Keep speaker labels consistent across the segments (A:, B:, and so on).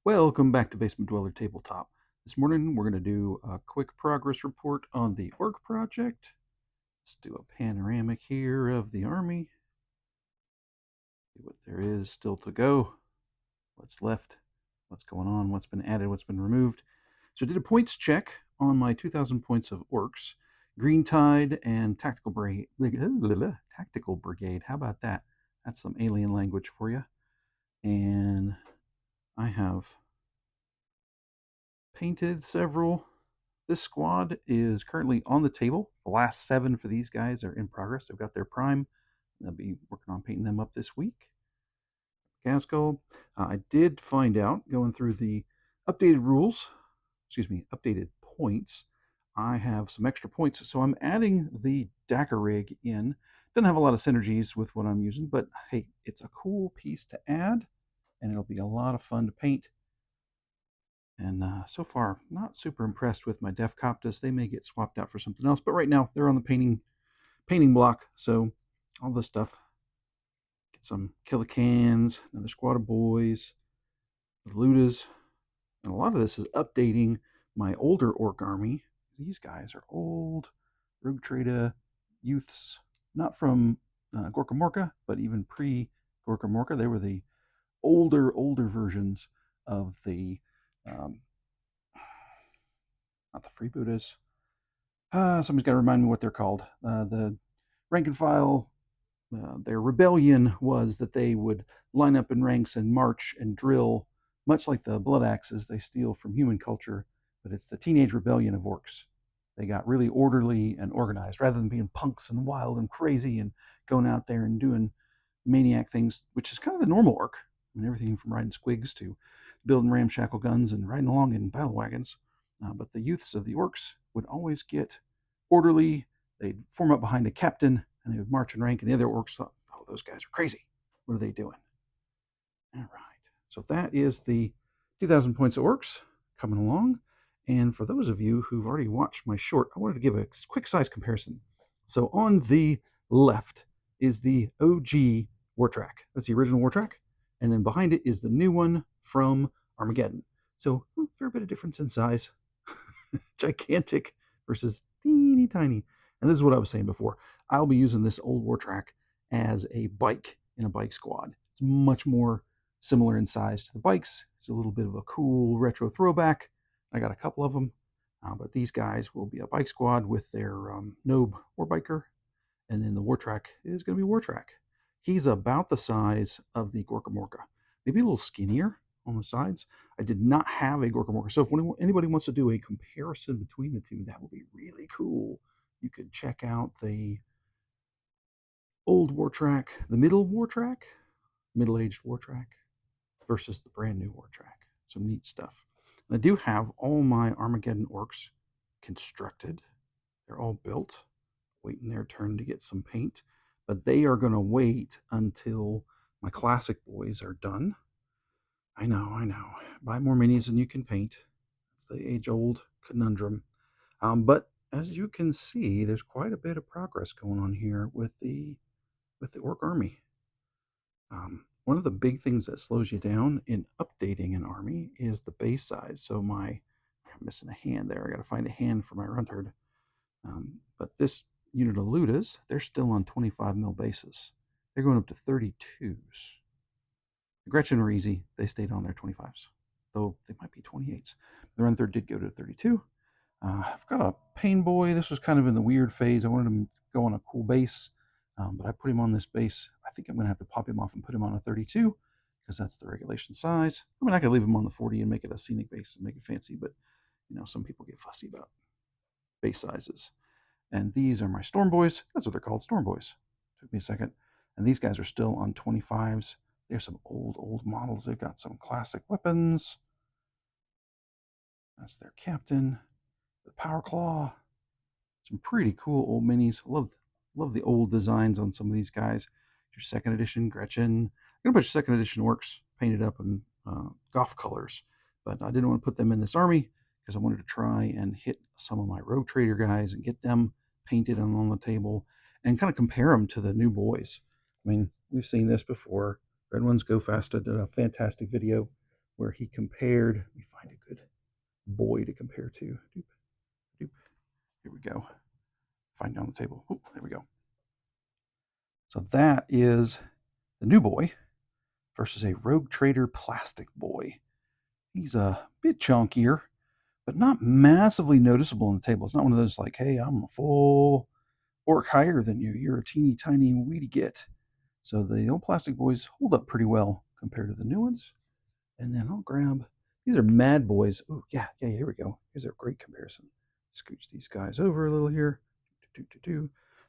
A: Welcome back to Basement Dweller Tabletop. This morning we're going to do a quick progress report on the orc project. Let's do a panoramic here of the army. See what there is still to go, what's left, what's going on, what's been added, what's been removed. So I did a points check on my 2,000 points of orcs, Green Tide, and Tactical Brigade. Tactical Brigade. How about that? That's some alien language for you. And I have painted several. This squad is currently on the table. The last 7 for these guys are in progress. They've got their prime. They'll be working on painting them up this week. Casco. I did find out, going through the updated rules, updated points, I have some extra points. So I'm adding the Dakar rig in. Doesn't have a lot of synergies with what I'm using, but hey, it's a cool piece to add, and it'll be a lot of fun to paint. And so far, not super impressed with my Def Coptus. They may get swapped out for something else, but right now they're on the painting block. So all this stuff. Get some Killicans, another squad of boys, the Ludas, and a lot of this is updating my older orc army. These guys are old Rogue Trader youths, not from Gorka Morka, but even pre Gorka Morka. They were the older versions of the not the freebooters. Somebody's got to remind me what they're called. The rank and file, their rebellion was that they would line up in ranks and march and drill, much like the blood axes they steal from human culture, but it's the teenage rebellion of orcs. They got really orderly and organized rather than being punks and wild and crazy and going out there and doing maniac things, which is kind of the normal orc. I mean, everything from riding squigs to building ramshackle guns and riding along in battle wagons. But the youths of the orcs would always get orderly. They'd form up behind a captain and they would march in rank. And the other orcs thought, oh, those guys are crazy. What are they doing? All right. So that is the 2,000 points of orcs coming along. And for those of you who've already watched my short, I wanted to give a quick size comparison. So on the left is the OG Wartrakk. That's the original Wartrakk. And then behind it is the new one from Armageddon. So a fair bit of difference in size. Gigantic versus teeny tiny. And this is what I was saying before. I'll be using this old Wartrakk as a bike in a bike squad. It's much more similar in size to the bikes. It's a little bit of a cool retro throwback. I got a couple of them, but these guys will be a bike squad with their Nobe Warbiker, and then the Wartrakk is going to be Wartrakk. He's about the size of the Gorka Morka, maybe a little skinnier on the sides. I did not have a Gorka Morka, so if anybody wants to do a comparison between the two, that would be really cool. You could check out the old Wartrakk, the middle-aged Wartrakk, versus the brand new Wartrakk. Some neat stuff. And I do have all my Armageddon orcs constructed. They're all built, waiting their turn to get some paint. But they are going to wait until my classic boys are done. I know. Buy more minis than you can paint. It's the age-old conundrum. But as you can see, there's quite a bit of progress going on here with the orc army. One of the big things that slows you down in updating an army is the base size. So I'm missing a hand there. I got to find a hand for my Runtard. But this unit of Ludas, they're still on 25 mil bases. They're going up to 32s. The Gretchen were easy. They stayed on their 25s, though they might be 28s. The Runtard did go to 32. I've got a Pain Boy. This was kind of in the weird phase. I wanted him to go on a cool base. But I put him on this base. I think I'm going to have to pop him off and put him on a 32 because that's the regulation size. I mean, I could leave him on the 40 and make it a scenic base and make it fancy, but some people get fussy about base sizes. And these are my Storm Boys. That's what they're called, Storm Boys. Took me a second. And these guys are still on 25s. There's some old models. They've got some classic weapons. That's their captain. The Power Claw. Some pretty cool old minis. Love the old designs on some of these guys. Your second edition Gretchen. I'm going to put second edition orcs painted up in golf colors, but I didn't want to put them in this army because I wanted to try and hit some of my Rogue Trader guys and get them painted and on the table and kind of compare them to the new boys. I mean, we've seen this before. Red Ones Go Fast did a fantastic video where he compared. Let me find a good boy to compare to. Doop, doop. Here we go. Find it on the table. Oh, there we go. So that is the new boy versus a Rogue Trader plastic boy. He's a bit chunkier, but not massively noticeable on the table. It's not one of those like, hey, I'm a full orc higher than you. You're a teeny tiny weedy git. So the old plastic boys hold up pretty well compared to the new ones. And then I'll grab, these are mad boys. Oh, yeah, here we go. Here's a great comparison. Scooch these guys over a little here.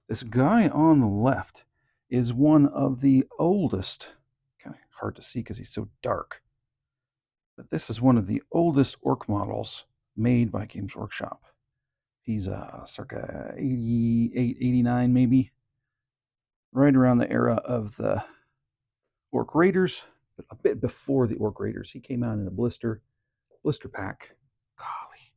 A: This guy on the left is one of the oldest, kind of hard to see because he's so dark, but this is one of the oldest orc models made by Games Workshop. He's circa 88, 89 maybe, right around the era of the Orc Raiders, but a bit before the Orc Raiders. He came out in a blister pack. Golly,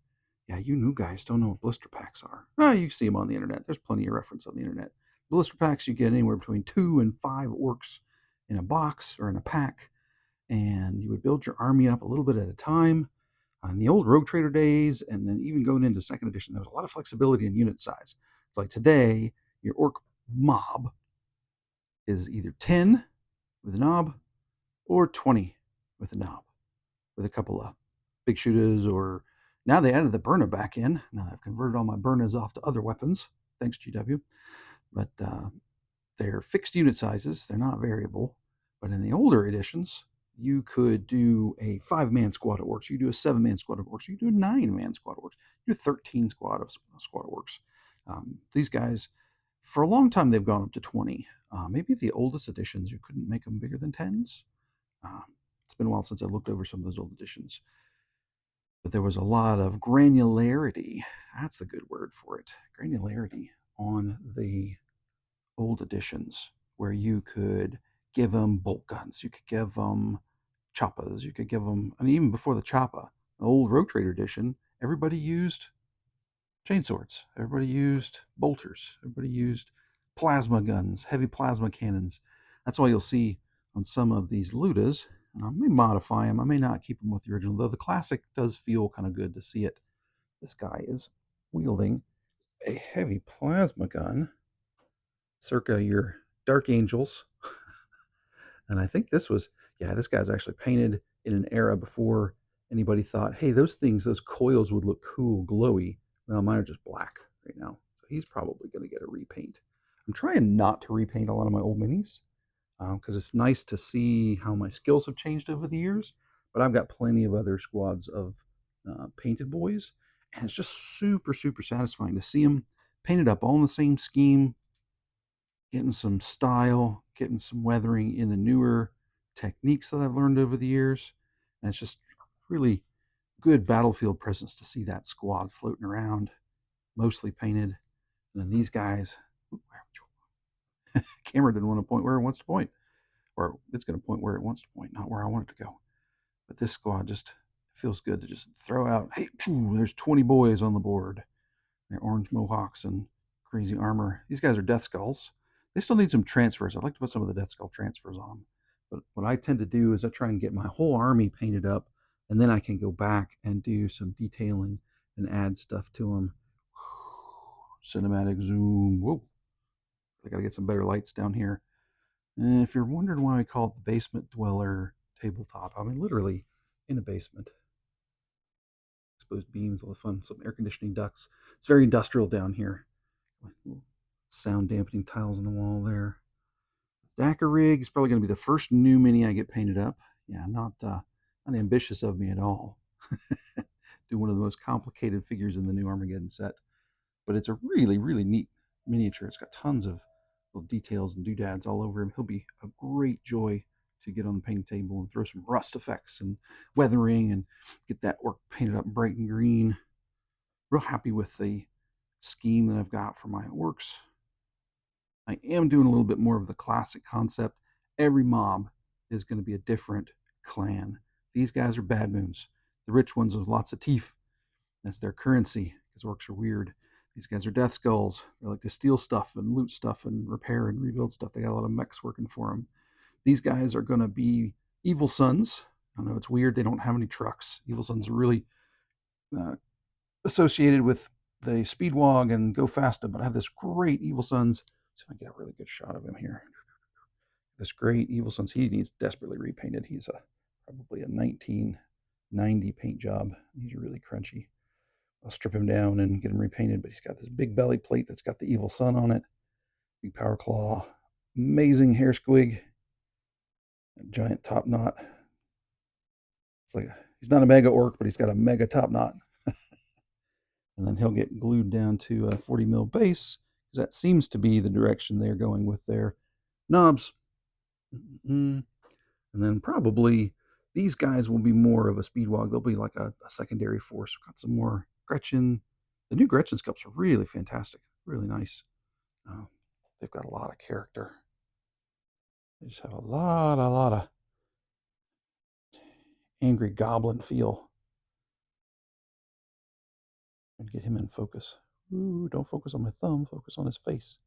A: yeah, you new guys don't know what blister packs are. You see them on the internet. There's plenty of reference on the internet. Blister packs, you get anywhere between 2 and 5 orcs in a box or in a pack, and you would build your army up a little bit at a time. On the old Rogue Trader days, and then even going into second edition, there was a lot of flexibility in unit size. It's like today, your orc mob is either 10 with a knob or 20 with a knob, with a couple of big shooters, or now they added the Burna back in. Now I've converted all my Burnas off to other weapons. Thanks, GW. But they're fixed unit sizes. They're not variable. But in the older editions, you could do a 5-man squad of orcs. You could do a 7-man squad of orcs. You could do a 9-man squad of orcs. You do a 13 squad of orcs. These guys, for a long time, they've gone up to 20. Maybe the oldest editions, you couldn't make them bigger than 10s. It's been a while since I looked over some of those old editions. But there was a lot of granularity. That's a good word for it. Granularity on the old editions, where you could give them bolt guns, you could give them choppas, you could give them, and even before the choppa, the old Rogue Trader edition, everybody used chainswords, everybody used bolters, everybody used plasma guns, heavy plasma cannons. That's why you'll see on some of these Ludas, and I may modify them, I may not keep them with the original, though the classic does feel kind of good to see it. This guy is wielding a heavy plasma gun, circa your Dark Angels. And I think this guy's actually painted in an era before anybody thought, hey, those coils would look cool, glowy. Well, mine are just black right now. So he's probably going to get a repaint. I'm trying not to repaint a lot of my old minis because it's nice to see how my skills have changed over the years. But I've got plenty of other squads of painted boys. And it's just super, super satisfying to see them painted up all in the same scheme, getting some style, getting some weathering in the newer techniques that I've learned over the years. And it's just really good battlefield presence to see that squad floating around, mostly painted. And then these guys, camera didn't want to point where it wants to point, or it's going to point where it wants to point, not where I want it to go. But this squad just feels good to just throw out, hey, there's 20 boys on the board. They're orange mohawks and crazy armor. These guys are Death Skulls. They still need some transfers. I'd like to put some of the Death Skull transfers on them. But what I tend to do is I try and get my whole army painted up, and then I can go back and do some detailing and add stuff to them. Cinematic zoom. Whoa. I got to get some better lights down here. And if you're wondering why I call it the Basement Dweller tabletop, I mean, literally in a basement. Exposed beams, all the fun, some air conditioning ducts. It's very industrial down here. Little sound dampening tiles on the wall there. Dacker rig is probably going to be the first new mini I get painted up. Yeah, not ambitious of me at all. Do one of the most complicated figures in the new Armageddon set. But it's a really, really neat miniature. It's got tons of little details and doodads all over him. He'll be a great joy to get on the painting table and throw some rust effects and weathering and get that orc painted up bright and green. Real happy with the scheme that I've got for my orcs. I am doing a little bit more of the classic concept. Every mob is going to be a different clan. These guys are bad moons. The rich ones with lots of teeth. That's their currency, because orcs are weird. These guys are Death Skulls. They like to steal stuff and loot stuff and repair and rebuild stuff. They got a lot of mechs working for them. These guys are going to be Evil Sons. I know it's weird they don't have any trucks. Evil Sun's really uh, associated with the Speedwog and Go Fasta, but I have this great Evil Sun's. See if I can get a really good shot of him here. This great Evil Sun's. He needs desperately repainted. He's probably a 1990 paint job. He's really crunchy. I'll strip him down and get him repainted, but he's got this big belly plate that's got the Evil Sun on it. Big power claw. Amazing hair squig. A giant top knot. It's like he's not a mega orc, but he's got a mega top knot. And then he'll get glued down to a 40 mil base, because that seems to be the direction they're going with their knobs. And then probably these guys will be more of a speedwog. They'll be like a secondary force. We've got some more Gretchen. The new Gretchen sculpts are really fantastic, really nice. They've got a lot of character. They just have a lot of angry goblin feel. And get him in focus. Ooh, don't focus on my thumb, focus on his face.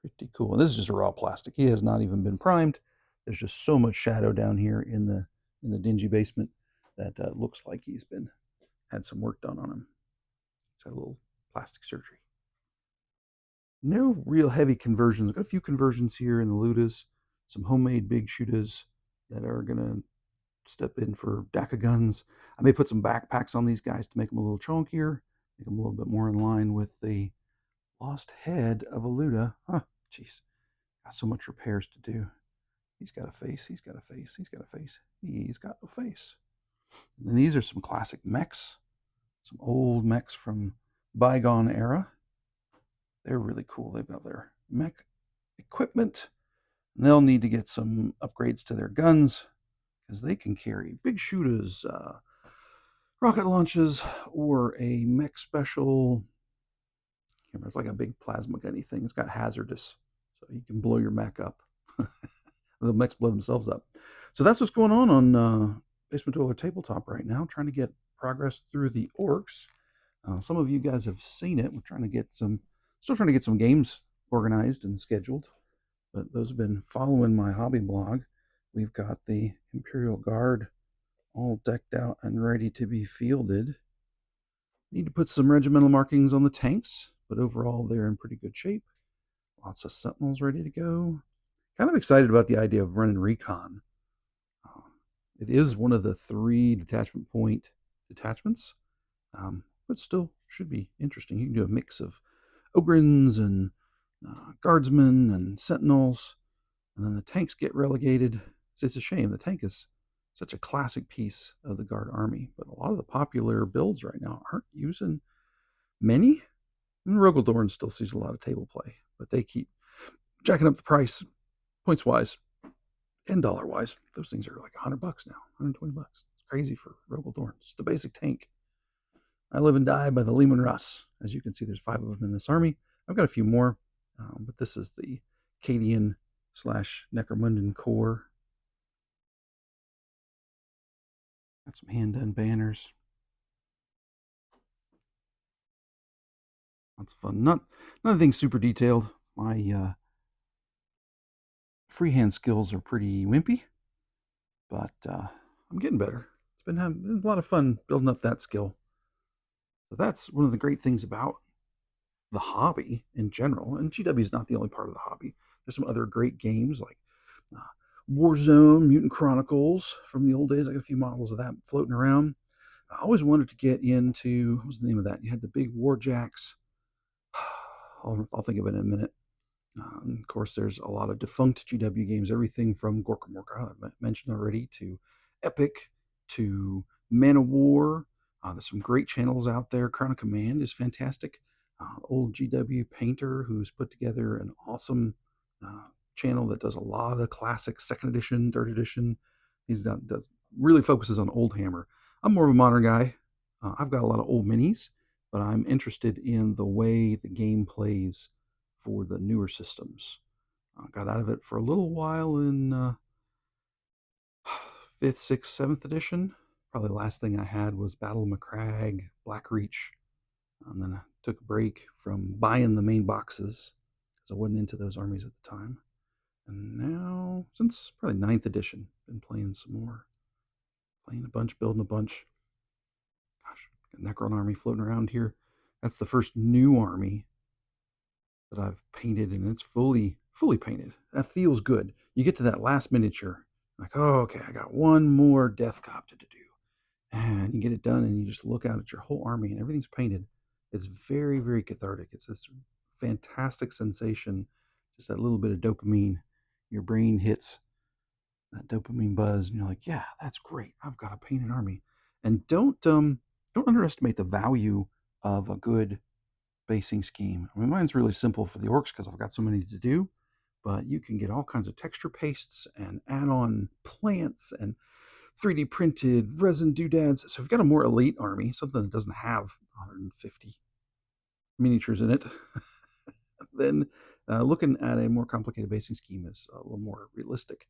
A: Pretty cool. And this is just a raw plastic. He has not even been primed. There's just so much shadow down here in the dingy basement that looks like he's had some work done on him. He's had a little plastic surgery. No real heavy conversions. Got a few conversions here in the Ludas, some homemade big shooters that are gonna step in for DACA guns. I may put some backpacks on these guys to make them a little chunkier, make them a little bit more in line with the lost head of a Luda. Huh, jeez. Got so much repairs to do. He's got a face, he's got a face, he's got a face, he's got no face. And then these are some classic mechs, some old mechs from bygone era. They're really cool. They've got their mech equipment. And they'll need to get some upgrades to their guns, because they can carry big shooters, rocket launches, or a mech special. It's like a big plasma gunny thing. It's got hazardous, so you can blow your mech up. The mechs blow themselves up. So that's what's going on Basement Dweller Tabletop right now, trying to get progress through the orcs. Some of you guys have seen it. We're trying to get still trying to get some games organized and scheduled. But those have been following my hobby blog. We've got the Imperial Guard all decked out and ready to be fielded. Need to put some regimental markings on the tanks, but overall they're in pretty good shape. Lots of sentinels ready to go. Kind of excited about the idea of running recon. It is one of the 3 detachment point detachments, but still should be interesting. You can do a mix of ogrins and guardsmen and sentinels, and then the tanks get relegated. So it's a shame. The tank is such a classic piece of the Guard army, but a lot of the popular builds right now aren't using many. And Rogaldorn still sees a lot of table play, but they keep jacking up the price, points wise and dollar wise. Those things are like $100 now, $120. It's crazy for Rogaldorn. It's the basic tank. I live and die by the Leman Russ. As you can see, there's 5 of them in this army. I've got a few more, but this is the Cadian / Necromundan core. Got some hand-done banners. That's fun. Not anything super detailed. My freehand skills are pretty wimpy, but I'm getting better. It's been a lot of fun building up that skill. So that's one of the great things about the hobby in general. And GW is not the only part of the hobby. There's some other great games like Warzone, Mutant Chronicles from the old days. I got a few models of that floating around. I always wanted to get into, what was the name of that? You had the big Warjacks. I'll think of it in a minute. Of course, there's a lot of defunct GW games, everything from Gorka Morka, I mentioned already, to Epic, to Man of War. There's some great channels out there. Crown of Command is fantastic. Old GW painter who's put together an awesome channel that does a lot of classic 2nd edition, 3rd edition. He's does really focuses on Old Hammer. I'm more of a modern guy. I've got a lot of old minis, but I'm interested in the way the game plays for the newer systems. Got out of it for a little while in 5th, 6th, 7th edition. Probably the last thing I had was Battle of Macragge, Blackreach. And then I took a break from buying the main boxes because I wasn't into those armies at the time. And now, since probably ninth edition, been playing some more. Playing a bunch, building a bunch. Gosh, got Necron army floating around here. That's the first new army that I've painted, and it's fully painted. That feels good. You get to that last miniature, like, oh, okay, I got one more Death Copter to do. And you get it done, and you just look out at your whole army, and everything's painted. It's very, very cathartic. It's this fantastic sensation, just that little bit of dopamine. Your brain hits that dopamine buzz, and you're like, yeah, that's great. I've got a painted army. And don't underestimate the value of a good basing scheme. I mean, mine's really simple for the orcs because I've got so many to do, but you can get all kinds of texture pastes and add on plants and 3D printed resin doodads. So if you've got a more elite army, something that doesn't have 150 miniatures in it, then looking at a more complicated basing scheme is a little more realistic.